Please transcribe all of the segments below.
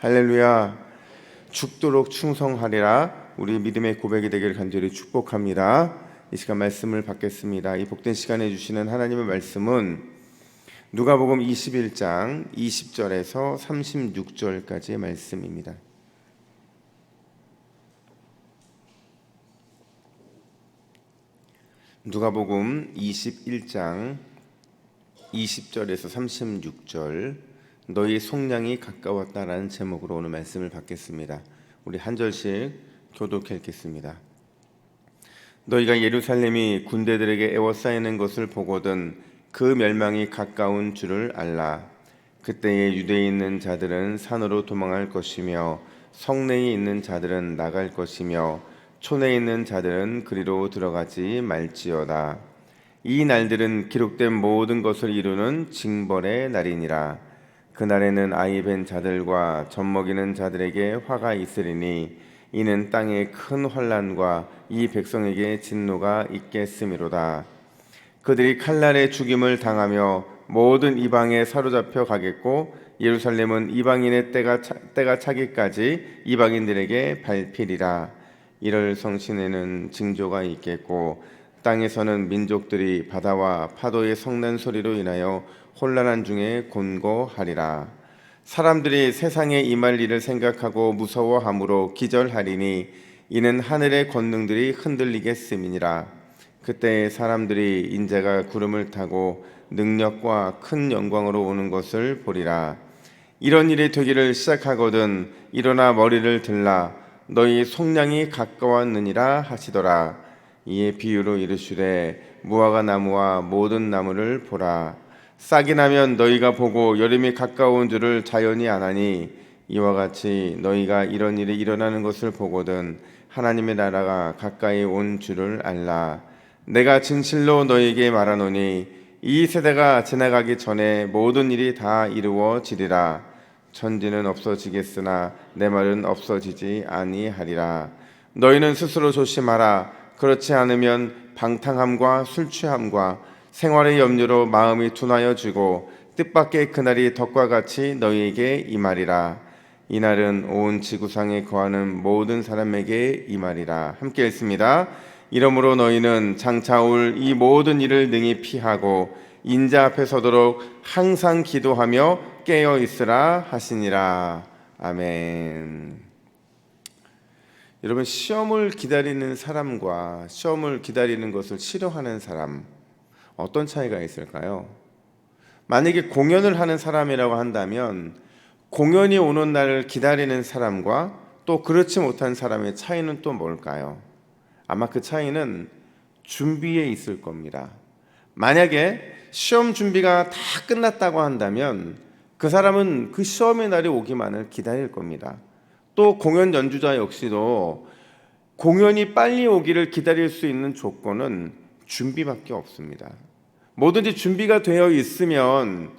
할렐루야. 죽도록 충성하리라. 우리 믿음의 고백이 되기를 간절히 축복합니다. 이 시간 말씀을 받겠습니다. 이 복된 시간에 주시는 하나님의 말씀은 누가복음 21장 20절에서 36절까지의 말씀입니다. 누가복음 21장 20절에서 36절, 너희 속량이 가까웠다라는 제목으로 오늘 말씀을 받겠습니다. 우리 한 절씩 교독해 읽겠습니다. 너희가 예루살렘이 군대들에게 에워싸이는 것을 보거든 그 멸망이 가까운 줄을 알라. 그때에 유대에 있는 자들은 산으로 도망할 것이며 성내에 있는 자들은 나갈 것이며 촌에 있는 자들은 그리로 들어가지 말지어다. 이 날들은 기록된 모든 것을 이루는 징벌의 날이니라. 그날에는 아이 벤 자들과 젖먹이는 자들에게 화가 있으리니 이는 땅에 큰 환난과 이 백성에게 진노가 있겠음이로다. 그들이 칼날에 죽임을 당하며 모든 이방에 사로잡혀 가겠고 예루살렘은 이방인의 때가 차기까지 이방인들에게 밟히리라. 이럴 성신에는 징조가 있겠고 땅에서는 민족들이 바다와 파도의 성난 소리로 인하여 혼란한 중에 곤고하리라. 사람들이 세상에 임할 일을 생각하고 무서워함으로 기절하리니 이는 하늘의 권능들이 흔들리겠음이니라. 그때 사람들이 인자가 구름을 타고 능력과 큰 영광으로 오는 것을 보리라. 이런 일이 되기를 시작하거든 일어나 머리를 들라. 너희 속량이 가까웠느니라 하시더라. 이에 비유로 이르시되 무화과 나무와 모든 나무를 보라. 싹이 나면 너희가 보고 여름이 가까운 줄을 자연히 아나니 이와 같이 너희가 이런 일이 일어나는 것을 보거든 하나님의 나라가 가까이 온 줄을 알라. 내가 진실로 너희에게 말하노니 이 세대가 지나가기 전에 모든 일이 다 이루어지리라. 천지는 없어지겠으나 내 말은 없어지지 아니하리라. 너희는 스스로 조심하라. 그렇지 않으면 방탕함과 술취함과 생활의 염려로 마음이 둔하여지고 뜻밖의 그날이 덕과 같이 너희에게 임하리라. 이날은 온 지구상에 거하는 모든 사람에게 임하리라. 함께 읽습니다. 이러므로 너희는 장차 올 이 모든 일을 능히 피하고 인자 앞에 서도록 항상 기도하며 깨어 있으라 하시니라. 아멘. 여러분, 시험을 기다리는 사람과 시험을 기다리는 것을 싫어하는 사람, 어떤 차이가 있을까요? 만약에 공연을 하는 사람이라고 한다면 공연이 오는 날을 기다리는 사람과 또 그렇지 못한 사람의 차이는 또 뭘까요? 아마 그 차이는 준비에 있을 겁니다. 만약에 시험 준비가 다 끝났다고 한다면 그 사람은 그 시험의 날이 오기만을 기다릴 겁니다. 또 공연 연주자 역시도 공연이 빨리 오기를 기다릴 수 있는 조건은 준비밖에 없습니다. 뭐든지 준비가 되어 있으면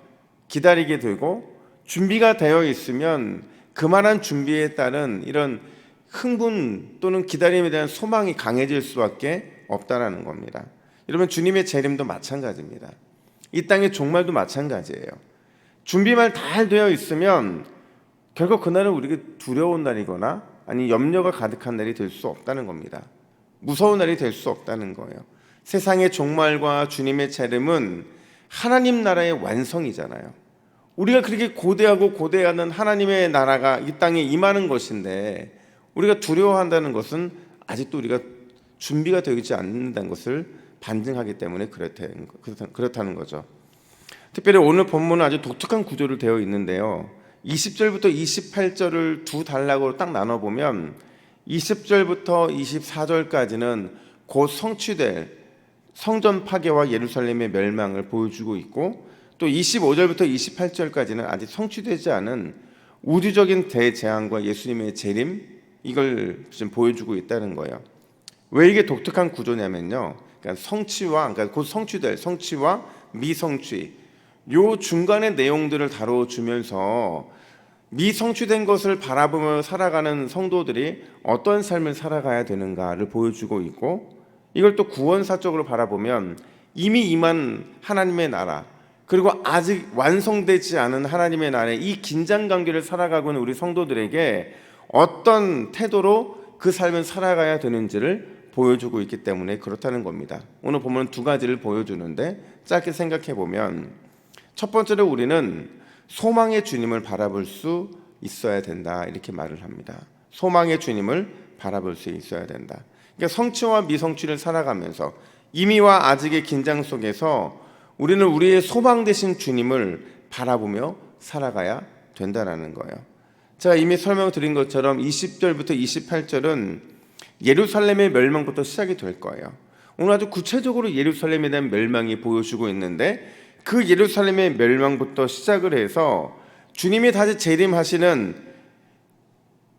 기다리게 되고 준비가 되어 있으면 그만한 준비에 따른 이런 흥분 또는 기다림에 대한 소망이 강해질 수밖에 없다라는 겁니다. 여러분, 주님의 재림도 마찬가지입니다. 이 땅의 종말도 마찬가지예요. 준비만 잘 되어 있으면 결국 그날은 우리에게 두려운 날이거나 아니 염려가 가득한 날이 될 수 없다는 겁니다. 무서운 날이 될 수 없다는 거예요. 세상의 종말과 주님의 재림은 하나님 나라의 완성이잖아요. 우리가 그렇게 고대하고 고대하는 하나님의 나라가 이 땅에 임하는 것인데 우리가 두려워한다는 것은 아직도 우리가 준비가 되지 않는다는 것을 반증하기 때문에 그렇다는 거죠. 특별히 오늘 본문은 아주 독특한 구조로 되어 있는데요. 20절부터 28절을 두 단락으로 딱 나눠보면 20절부터 24절까지는 곧 성취될 성전 파괴와 예루살렘의 멸망을 보여주고 있고 또 25절부터 28절까지는 아직 성취되지 않은 우주적인 대재앙과 예수님의 재림, 이걸 지금 보여주고 있다는 거예요. 왜 이게 독특한 구조냐면요, 그러니까 그러니까 곧 성취될 성취와 미성취, 요 중간의 내용들을 다뤄주면서 미성취된 것을 바라보며 살아가는 성도들이 어떤 삶을 살아가야 되는가를 보여주고 있고, 이걸 또 구원사적으로 바라보면 이미 임한 하나님의 나라, 그리고 아직 완성되지 않은 하나님의 나라의 이 긴장 관계를 살아가고 있는 우리 성도들에게 어떤 태도로 그 삶을 살아가야 되는지를 보여주고 있기 때문에 그렇다는 겁니다. 오늘 보면 두 가지를 보여주는데 짧게 생각해 보면, 첫 번째로 우리는 소망의 주님을 바라볼 수 있어야 된다, 이렇게 말을 합니다. 소망의 주님을 바라볼 수 있어야 된다. 그러니까 성취와 미성취를 살아가면서 이미와 아직의 긴장 속에서 우리는 우리의 소망 되신 주님을 바라보며 살아가야 된다는 거예요. 제가 이미 설명드린 것처럼 20절부터 28절은 예루살렘의 멸망부터 시작이 될 거예요. 오늘 아주 구체적으로 예루살렘에 대한 멸망이 보여주고 있는데, 그 예루살렘의 멸망부터 시작을 해서 주님이 다시 재림하시는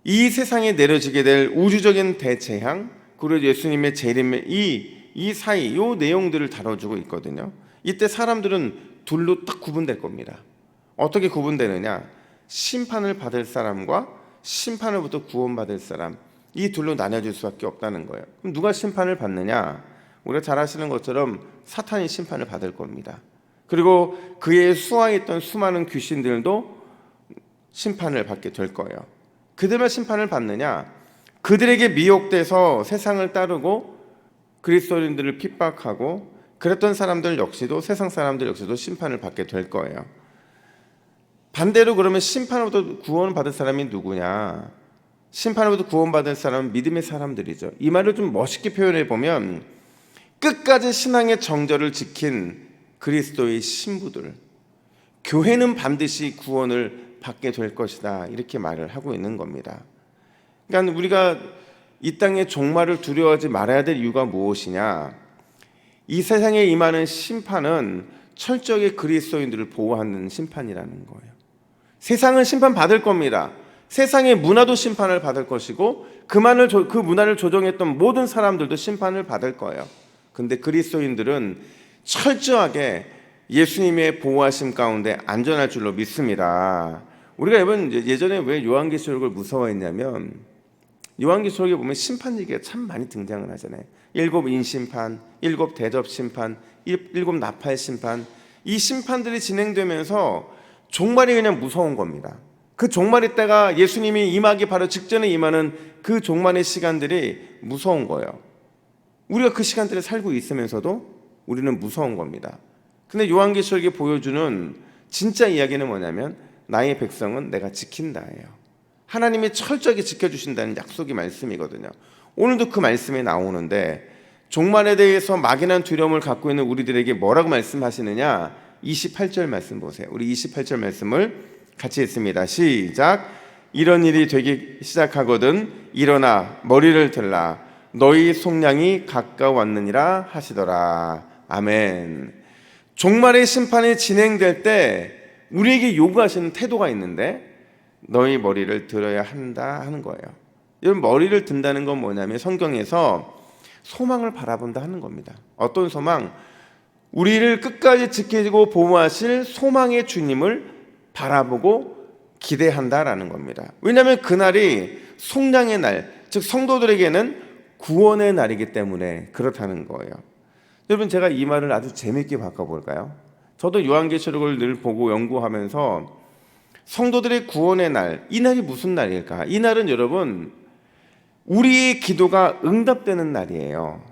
이 세상에 내려지게 될 우주적인 대재앙, 그리고 예수님의 재림의 이 사이, 이 내용들을 다뤄주고 있거든요. 이때 사람들은 둘로 딱 구분될 겁니다. 어떻게 구분되느냐? 심판을 받을 사람과 심판으로부터 구원받을 사람, 이 둘로 나뉘어질 수밖에 없다는 거예요. 그럼 누가 심판을 받느냐? 우리가 잘 아시는 것처럼 사탄이 심판을 받을 겁니다. 그리고 그의 수하에 있던 수많은 귀신들도 심판을 받게 될 거예요. 그들만 심판을 받느냐? 그들에게 미혹돼서 세상을 따르고 그리스도인들을 핍박하고 그랬던 사람들 역시도, 세상 사람들 역시도 심판을 받게 될 거예요. 반대로 그러면 심판으로부터 구원받을 사람이 누구냐? 심판으로부터 구원받을 사람은 믿음의 사람들이죠. 이 말을 좀 멋있게 표현해 보면, 끝까지 신앙의 정절을 지킨 그리스도의 신부들, 교회는 반드시 구원을 받게 될 것이다, 이렇게 말을 하고 있는 겁니다. 그러니까 우리가 이 땅의 종말을 두려워하지 말아야 될 이유가 무엇이냐? 이 세상에 임하는 심판은 철저하게 그리스도인들을 보호하는 심판이라는 거예요. 세상은 심판받을 겁니다. 세상의 문화도 심판을 받을 것이고 그 문화를 조정했던 모든 사람들도 심판을 받을 거예요. 근데 그리스도인들은 철저하게 예수님의 보호하심 가운데 안전할 줄로 믿습니다. 우리가 여러분 예전에 왜 요한계시록을 무서워했냐면, 요한계시록에 보면 심판 얘기가 참 많이 등장을 하잖아요. 7 인심판, 7 대접심판, 7 나팔심판, 이 심판들이 진행되면서 종말이 그냥 무서운 겁니다. 그 종말의 때가 예수님이 임하기 바로 직전에 임하는 그 종말의 시간들이 무서운 거예요. 우리가 그 시간대에 살고 있으면서도 우리는 무서운 겁니다. 근데 요한계시록이 보여주는 진짜 이야기는 뭐냐면, 나의 백성은 내가 지킨다예요. 하나님이 철저하게 지켜주신다는 약속의 말씀이거든요. 오늘도 그 말씀이 나오는데, 종말에 대해서 막연한 두려움을 갖고 있는 우리들에게 뭐라고 말씀하시느냐? 28절 말씀 보세요. 우리 28절 말씀을 같이 읽습니다. 시작. 이런 일이 되기 시작하거든 일어나 머리를 들라, 너희 속량이 가까웠느니라 하시더라. 아멘. 종말의 심판이 진행될 때 우리에게 요구하시는 태도가 있는데, 너희 머리를 들어야 한다 하는 거예요. 여러분, 머리를 든다는 건 뭐냐면 성경에서 소망을 바라본다 하는 겁니다. 어떤 소망? 우리를 끝까지 지키고 보호하실 소망의 주님을 바라보고 기대한다라는 겁니다. 왜냐하면 그날이 속량의 날, 즉 성도들에게는 구원의 날이기 때문에 그렇다는 거예요. 여러분, 제가 이 말을 아주 재밌게 바꿔볼까요? 저도 요한계시록을 늘 보고 연구하면서 성도들의 구원의 날, 이 날이 무슨 날일까? 이 날은 여러분, 우리의 기도가 응답되는 날이에요.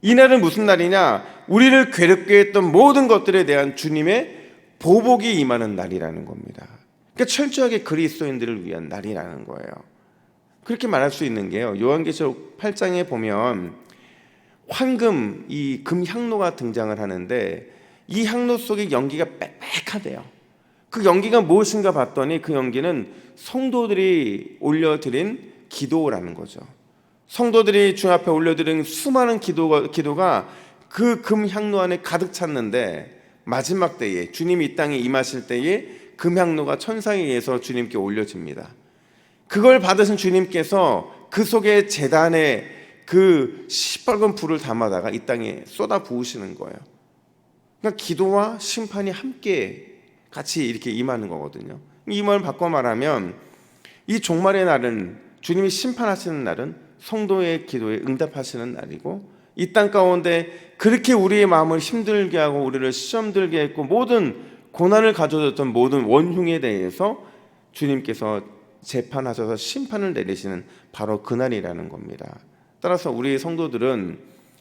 이 날은 무슨 날이냐? 우리를 괴롭게 했던 모든 것들에 대한 주님의 보복이 임하는 날이라는 겁니다. 그러니까 철저하게 그리스도인들을 위한 날이라는 거예요. 그렇게 말할 수 있는 게요, 요한계시록 8장에 보면 황금, 이 금향로가 등장을 하는데, 이 향로 속에 연기가 빽빽하대요. 그 연기가 무엇인가 봤더니 그 연기는 성도들이 올려드린 기도라는 거죠. 성도들이 주 앞에 올려드린 수많은 기도가 그 금향로 안에 가득 찼는데, 마지막 때에 주님이 이 땅에 임하실 때에 금향로가 천사에 의해서 주님께 올려집니다. 그걸 받으신 주님께서 그 속에 제단에 그 시뻘건 불을 담아다가 이 땅에 쏟아 부으시는 거예요. 그러니까 기도와 심판이 함께 같이 이렇게 임하는 거거든요. 이 말을 바꿔 말하면, 이 종말의 날은, 주님이 심판하시는 날은 성도의 기도에 응답하시는 날이고, 이 땅 가운데 그렇게 우리의 마음을 힘들게 하고 우리를 시험 들게 했고 모든 고난을 가져줬던 모든 원흉에 대해서 주님께서 재판하셔서 심판을 내리시는 바로 그날이라는 겁니다. 따라서 우리 성도들은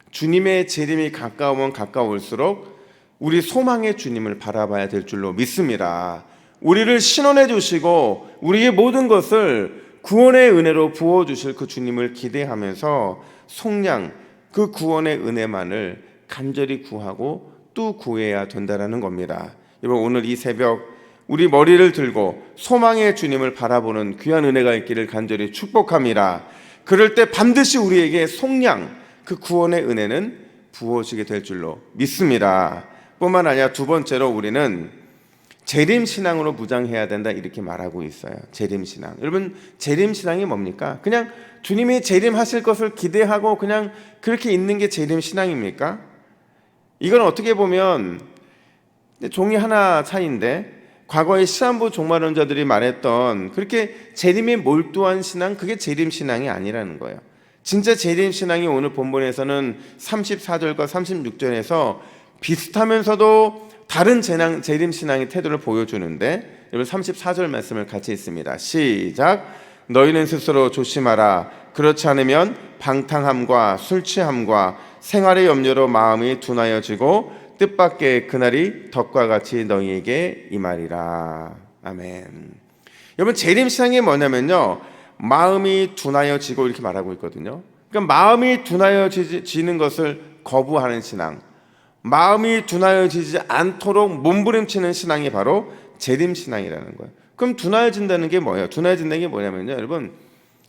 주님의 재림이 가까우면 가까울수록 우리 소망의 주님을 바라봐야 될 줄로 믿습니다. 우리를 신원해 주시고 우리의 모든 것을 구원의 은혜로 부어주실 그 주님을 기대하면서 속량 그 구원의 은혜만을 간절히 구하고 또 구해야 된다는 겁니다. 여러분, 오늘 이 새벽 우리 머리를 들고 소망의 주님을 바라보는 귀한 은혜가 있기를 간절히 축복합니다. 그럴 때 반드시 우리에게 속량 그 구원의 은혜는 부어지게 될 줄로 믿습니다. 뿐만 아니라 두 번째로 우리는 재림신앙으로 무장해야 된다 이렇게 말하고 있어요. 재림신앙. 여러분, 재림신앙이 뭡니까? 그냥 주님이 재림하실 것을 기대하고 그냥 그렇게 있는 게 재림신앙입니까? 이건 어떻게 보면 종이 하나 차이인데, 과거의 시한부 종말론자들이 말했던 그렇게 재림에 몰두한 신앙, 그게 재림신앙이 아니라는 거예요. 진짜 재림신앙이 오늘 본문에서는 34절과 36절에서 비슷하면서도 다른 재림신앙의 태도를 보여주는데, 여러분 34절 말씀을 같이 읽습니다. 시작. 너희는 스스로 조심하라. 그렇지 않으면 방탕함과 술 취함과 생활의 염려로 마음이 둔하여지고 뜻밖의 그날이 덕과 같이 너희에게 임하리라. 아멘. 여러분, 재림신앙이 뭐냐면요, 마음이 둔하여지고 이렇게 말하고 있거든요. 그러니까 마음이 둔하여지는 것을 거부하는 신앙, 마음이 둔하여지지 않도록 몸부림치는 신앙이 바로 재림신앙이라는 거예요. 그럼 둔하여진다는 게 뭐예요? 둔하여진다는 게 뭐냐면요, 여러분,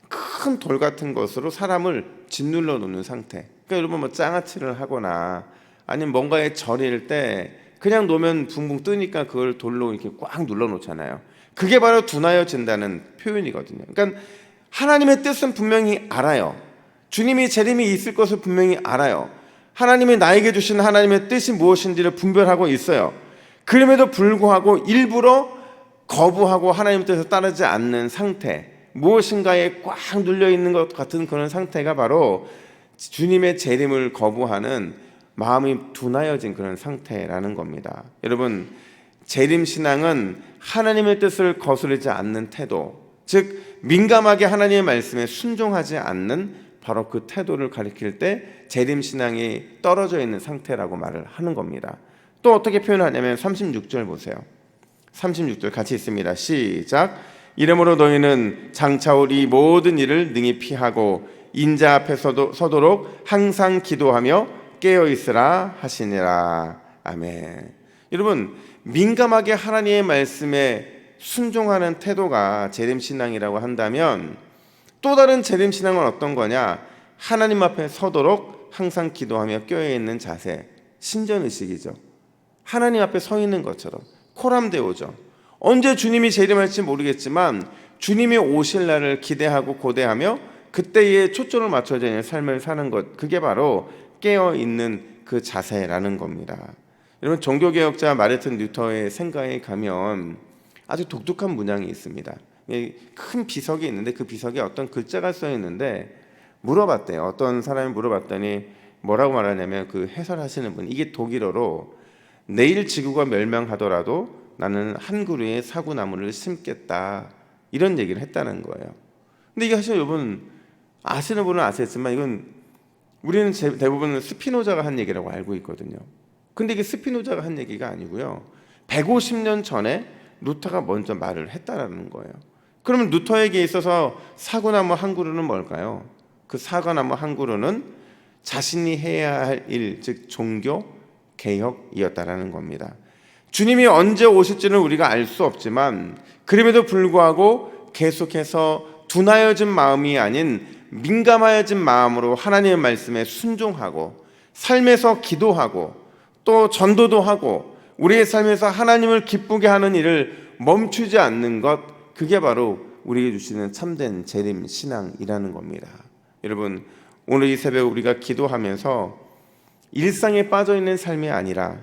큰 돌 같은 것으로 사람을 짓눌러 놓는 상태. 그러니까 여러분, 뭐 장아찌를 하거나 아니면 뭔가에 절일 때 그냥 놓으면 붕붕 뜨니까 그걸 돌로 이렇게 꽉 눌러 놓잖아요. 그게 바로 둔하여진다는 표현이거든요. 그러니까 하나님의 뜻은 분명히 알아요. 주님이 재림이 있을 것을 분명히 알아요. 하나님이 나에게 주신 하나님의 뜻이 무엇인지를 분별하고 있어요. 그럼에도 불구하고 일부러 거부하고 하나님의 뜻을 따르지 않는 상태, 무엇인가에 꽉 눌려 있는 것 같은 그런 상태가 바로 주님의 재림을 거부하는 마음이 둔하여진 그런 상태라는 겁니다. 여러분, 재림신앙은 하나님의 뜻을 거스르지 않는 태도, 즉 민감하게 하나님의 말씀에 순종하지 않는 바로 그 태도를 가리킬 때 재림신앙이 떨어져 있는 상태라고 말을 하는 겁니다. 또 어떻게 표현하냐면 36절 보세요. 36절 같이 있습니다. 시작. 이러므로 너희는 장차올 이 모든 일을 능히 피하고 인자 앞에 서도록 항상 기도하며 깨어있으라 하시니라. 아멘. 여러분, 민감하게 하나님의 말씀에 순종하는 태도가 재림신앙이라고 한다면, 또 다른 재림신앙은 어떤 거냐? 하나님 앞에 서도록 항상 기도하며 깨어있는 자세, 신전의식이죠. 하나님 앞에 서 있는 것처럼 코람데오죠. 언제 주님이 재림할지 모르겠지만 주님이 오실 날을 기대하고 고대하며 그때에 초점을 맞춰져 있는 삶을 사는 것, 그게 바로 깨어있는 그 자세라는 겁니다. 여러분, 종교개혁자 마르틴 루터의 생가에 가면 아주 독특한 문양이 있습니다. 큰 비석이 있는데 그 비석에 어떤 글자가 써 있는데 물어봤대요. 어떤 사람이 물어봤더니 뭐라고 말하냐면, 그 해설하시는 분, 이게 독일어로 내일 지구가 멸망하더라도 나는 한 그루의 사구나무를 심겠다, 이런 얘기를 했다는 거예요. 근데 이게 사실 여러분 아시는 분은 아시겠지만 이건 우리는 대부분 스피노자가 한 얘기라고 알고 있거든요. 근데 이게 스피노자가 한 얘기가 아니고요, 150년 전에 루터가 먼저 말을 했다라는 거예요. 그러면 루터에게 있어서 사구나무 한 그루는 뭘까요? 그 사구나무 한 그루는 자신이 해야 할 일, 즉 종교 개혁이었다라는 겁니다. 주님이 언제 오실지는 우리가 알 수 없지만 그럼에도 불구하고 계속해서 둔하여진 마음이 아닌 민감하여진 마음으로 하나님의 말씀에 순종하고 삶에서 기도하고 또 전도도 하고 우리의 삶에서 하나님을 기쁘게 하는 일을 멈추지 않는 것, 그게 바로 우리에게 주시는 참된 재림 신앙이라는 겁니다. 여러분, 오늘 이 새벽 우리가 기도하면서 일상에 빠져있는 삶이 아니라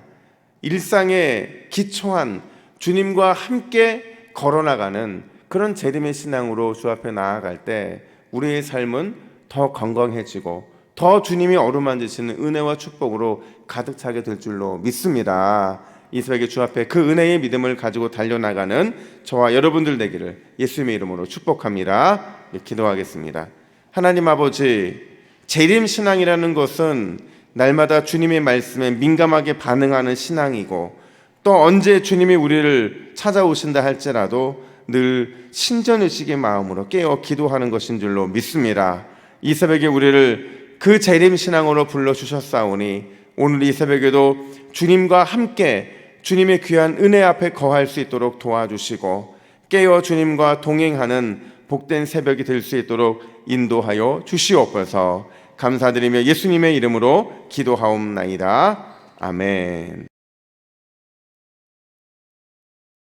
일상에 기초한 주님과 함께 걸어나가는 그런 재림의 신앙으로 주 앞에 나아갈 때 우리의 삶은 더 건강해지고 더 주님이 어루만지시는 은혜와 축복으로 가득 차게 될 줄로 믿습니다. 이 새벽에 주 앞에 그 은혜의 믿음을 가지고 달려나가는 저와 여러분들 되기를 예수님의 이름으로 축복합니다. 기도하겠습니다. 하나님 아버지, 재림신앙이라는 것은 날마다 주님의 말씀에 민감하게 반응하는 신앙이고, 또 언제 주님이 우리를 찾아오신다 할지라도 늘 신전의식의 마음으로 깨어 기도하는 것인 줄로 믿습니다. 이 새벽에 우리를 그 재림신앙으로 불러주셨사오니 오늘 이 새벽에도 주님과 함께 주님의 귀한 은혜 앞에 거할 수 있도록 도와주시고, 깨어 주님과 동행하는 복된 새벽이 될 수 있도록 인도하여 주시옵소서. 감사드리며 예수님의 이름으로 기도하옵나이다. 아멘.